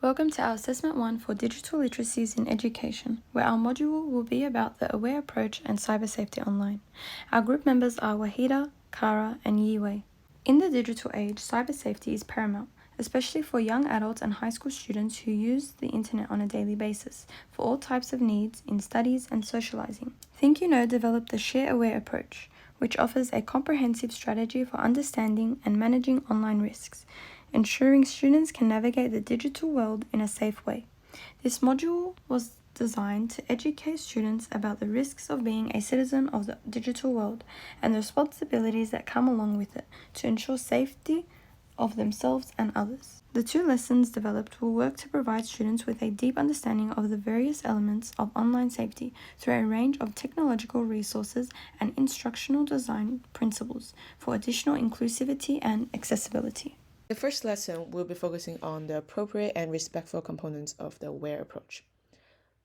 Welcome to our Assessment 1 for Digital Literacies in Education, where our module will be about the Aware Approach and Cyber Safety Online. Our group members are Wahida, Kara, and Yiwei. In the digital age, cyber safety is paramount, especially for young adults and high school students who use the internet on a daily basis for all types of needs in studies and socializing. Think You Know developed the Share Aware approach, which offers a comprehensive strategy for understanding and managing online risks, ensuring students can navigate the digital world in a safe way. This module was designed to educate students about the risks of being a citizen of the digital world and the responsibilities that come along with it to ensure safety of themselves and others. The two lessons developed will work to provide students with a deep understanding of the various elements of online safety through a range of technological resources and instructional design principles for additional inclusivity and accessibility. The first lesson will be focusing on the appropriate and respectful components of the AWARE approach.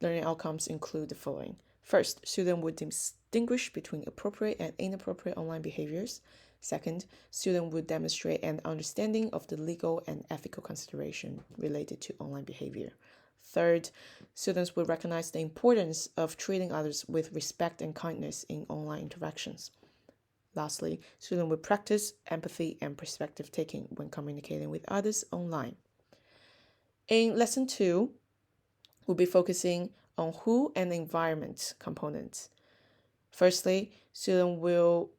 Learning outcomes include the following. First, students would distinguish between appropriate and inappropriate online behaviors. Second, students would demonstrate an understanding of the legal and ethical consideration related to online behavior. Third, students would recognize the importance of treating others with respect and kindness in online interactions. Lastly, students will practice empathy and perspective taking when communicating with others online. In Lesson 2, we'll be focusing on who and environment components. Firstly, students will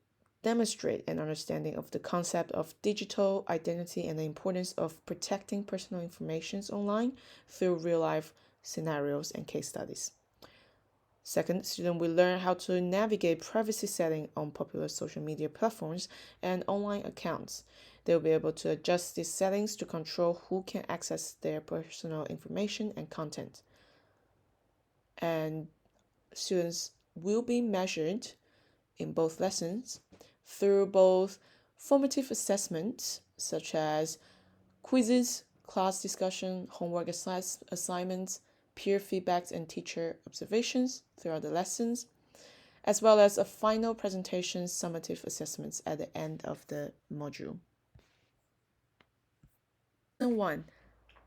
demonstrate an understanding of the concept of digital identity and the importance of protecting personal information online through real-life scenarios and case studies. Second, students will learn how to navigate privacy settings on popular social media platforms and online accounts. They will be able to adjust these settings to control who can access their personal information and content. And students will be measured in both lessons through both formative assessments, such as quizzes, class discussion, homework assignments, peer feedbacks, and teacher observations throughout the lessons, as well as a final presentation summative assessments at the end of the module. Lesson 1.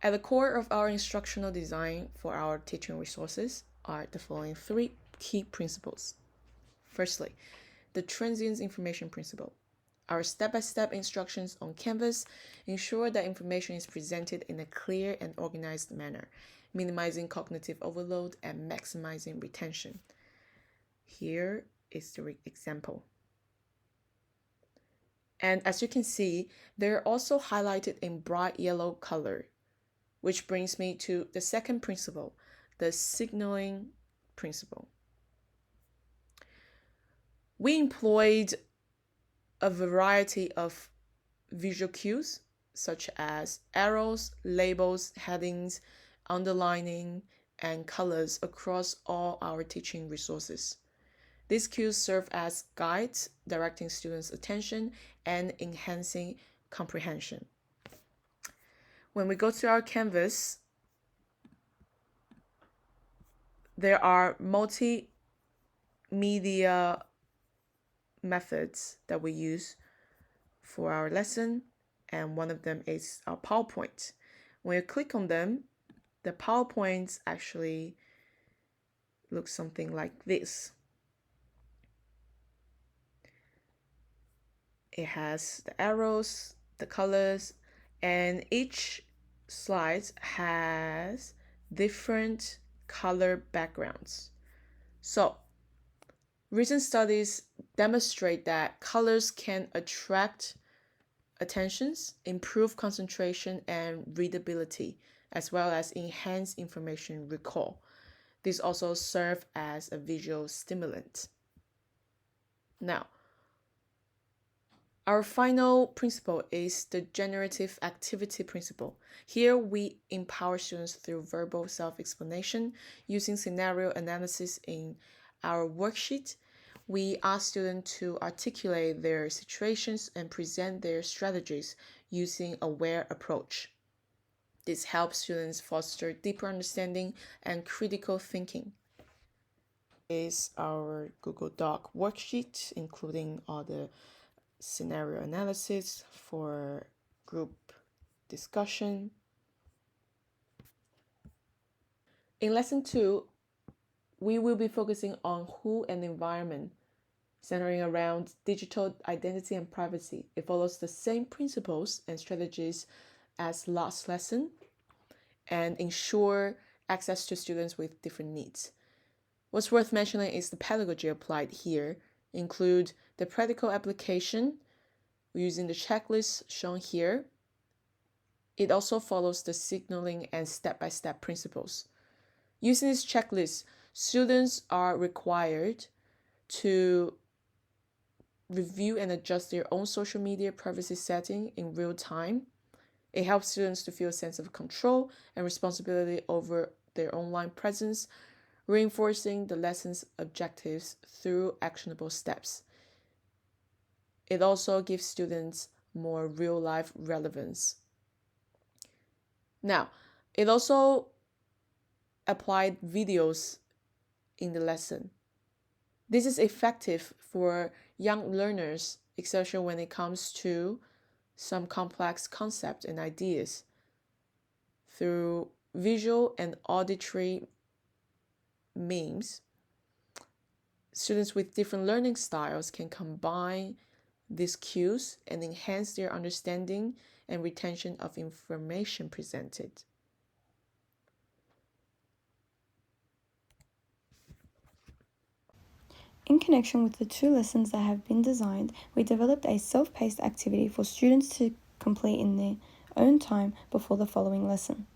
At the core of our instructional design for our teaching resources are the following three key principles. Firstly, the transient information principle. Our step-by-step instructions on Canvas ensure that information is presented in a clear and organized manner, minimizing cognitive overload and maximizing retention. Here is the example. And as you can see, they're also highlighted in bright yellow color, which brings me to the second principle, the signaling principle. We employed a variety of visual cues such as arrows, labels, headings, underlining, and colors across all our teaching resources. These cues serve as guides, directing students' attention and enhancing comprehension. When we go to our Canvas, there are multimedia methods that we use for our lesson, and one of them is our PowerPoint. When you click on them, the PowerPoints actually look something like this. It has the arrows, the colors, and each slide has different color backgrounds. So, recent studies demonstrate that colors can attract attentions, improve concentration and readability, as well as enhance information recall. These also serve as a visual stimulant. Now, our final principle is the generative activity principle. Here, we empower students through verbal self-explanation using scenario analysis in our worksheet. We ask students to articulate their situations and present their strategies using a AWARE approach. This helps students foster deeper understanding and critical thinking. Is our Google Doc worksheet, including all the scenario analysis for group discussion. In Lesson 2, we will be focusing on who and environment, centering around digital identity and privacy. It follows the same principles and strategies as last lesson and ensure access to students with different needs. What's worth mentioning is the pedagogy applied here include the practical application using the checklist shown here. It also follows the signaling and step-by-step principles. Using this checklist, students are required to review and adjust their own social media privacy setting in real time. It helps students to feel a sense of control and responsibility over their online presence, reinforcing the lesson's objectives through actionable steps. It also gives students more real-life relevance. Now, it also applied videos in the lesson. This is effective for young learners, especially when it comes to some complex concepts and ideas. Through visual and auditory means, students with different learning styles can combine these cues and enhance their understanding and retention of information presented. In connection with the 2 lessons that have been designed, we developed a self-paced activity for students to complete in their own time before the following lesson.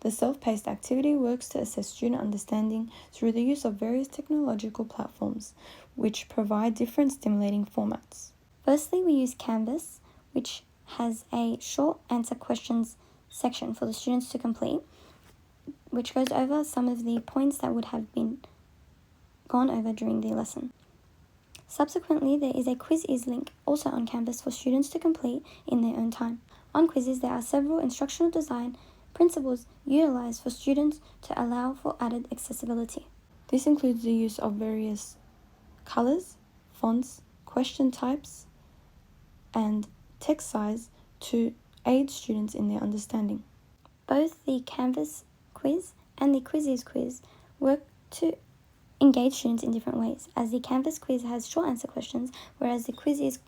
The self-paced activity works to assess student understanding through the use of various technological platforms, which provide different stimulating formats. Firstly, we use Canvas, which has a short answer questions section for the students to complete, which goes over some of the points that would have been gone over during the lesson. Subsequently, there is a Quiz link also on Canvas for students to complete in their own time. On quizzes, there are several instructional design principles utilized for students to allow for added accessibility. This includes the use of various colors, fonts, question types, and text size to aid students in their understanding. Both the Canvas quiz and the Quiz quiz work to engage students in different ways, as the Canvas quiz has short answer questions, whereas the Quiz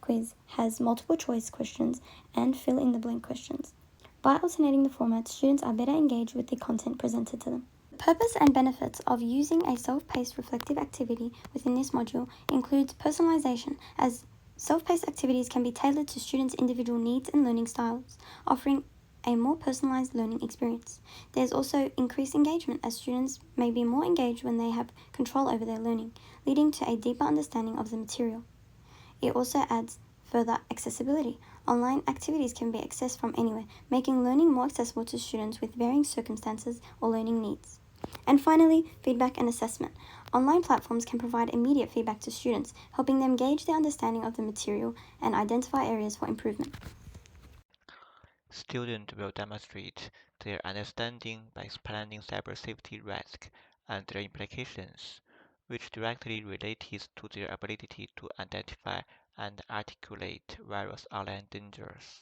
quiz has multiple choice questions and fill in the blank questions. By alternating the formats, students are better engaged with the content presented to them. The purpose and benefits of using a self-paced reflective activity within this module includes personalization, as self-paced activities can be tailored to students' individual needs and learning styles, offering a more personalized learning experience. There's also increased engagement, as students may be more engaged when they have control over their learning, leading to a deeper understanding of the material. It also adds further accessibility. Online activities can be accessed from anywhere, making learning more accessible to students with varying circumstances or learning needs. And finally, feedback and assessment. Online platforms can provide immediate feedback to students, helping them gauge their understanding of the material and identify areas for improvement. Students will demonstrate their understanding by explaining cyber safety risks and their implications, which directly relates to their ability to identify and articulate various online dangers.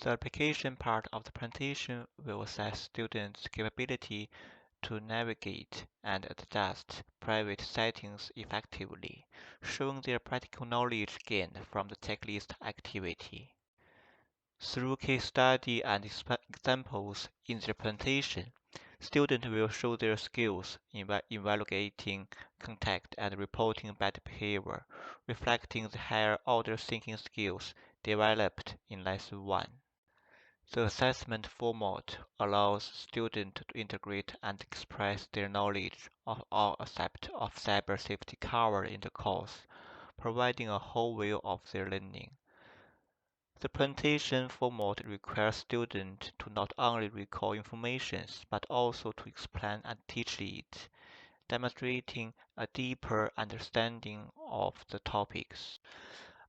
The application part of the presentation will assess students' capability to navigate and adjust private settings effectively, showing their practical knowledge gained from the checklist activity. Through case study and examples in their presentation, students will show their skills in evaluating contact and reporting bad behavior, reflecting the higher order thinking skills developed in Lesson 1. The assessment format allows students to integrate and express their knowledge of all aspects of cyber safety covered in the course, providing a whole view of their learning. The presentation format requires students to not only recall information but also to explain and teach it, demonstrating a deeper understanding of the topics.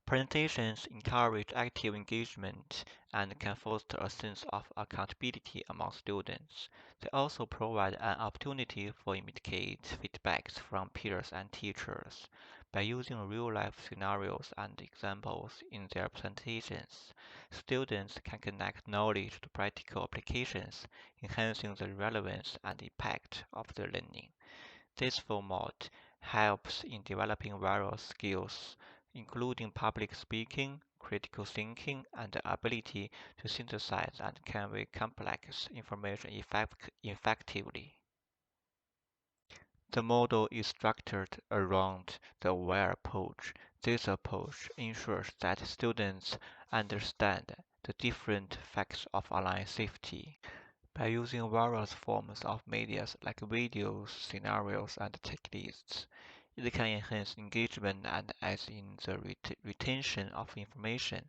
Presentations encourage active engagement and can foster a sense of accountability among students. They also provide an opportunity for immediate feedbacks from peers and teachers, By using real-life scenarios and examples in their presentations, students can connect knowledge to practical applications, enhancing the relevance and impact of their learning. This format helps in developing various skills, including public speaking, critical thinking, and the ability to synthesize and convey complex information effectively. The model is structured around the aware approach. This approach ensures that students understand the different facts of online safety. By using various forms of media like videos, scenarios, and checklists, it can enhance engagement and aid in the retention of information.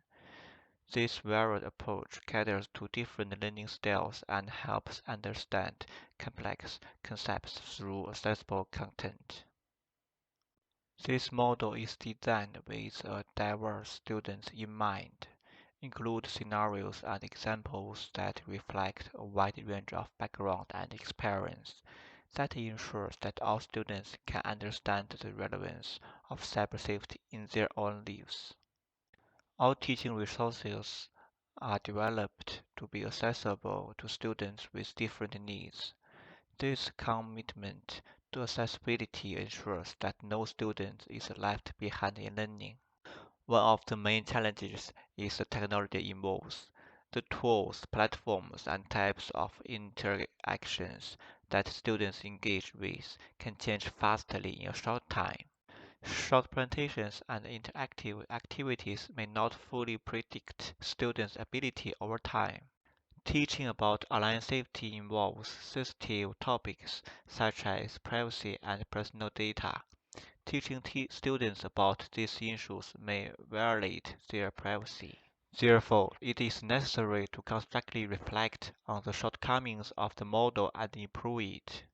This varied approach caters to different learning styles and helps understand complex concepts through accessible content. This model is designed with a diverse students in mind, include scenarios and examples that reflect a wide range of background and experience, that ensures that all students can understand the relevance of cyber safety in their own lives. All teaching resources are developed to be accessible to students with different needs. This commitment to accessibility ensures that no student is left behind in learning. One of the main challenges is the technology involves. The tools, platforms, and types of interactions that students engage with can change fastly in a short time. Short presentations and interactive activities may not fully predict students' ability over time. Teaching about online safety involves sensitive topics such as privacy and personal data. Teaching students about these issues may violate their privacy. Therefore, it is necessary to constructively reflect on the shortcomings of the model and improve it.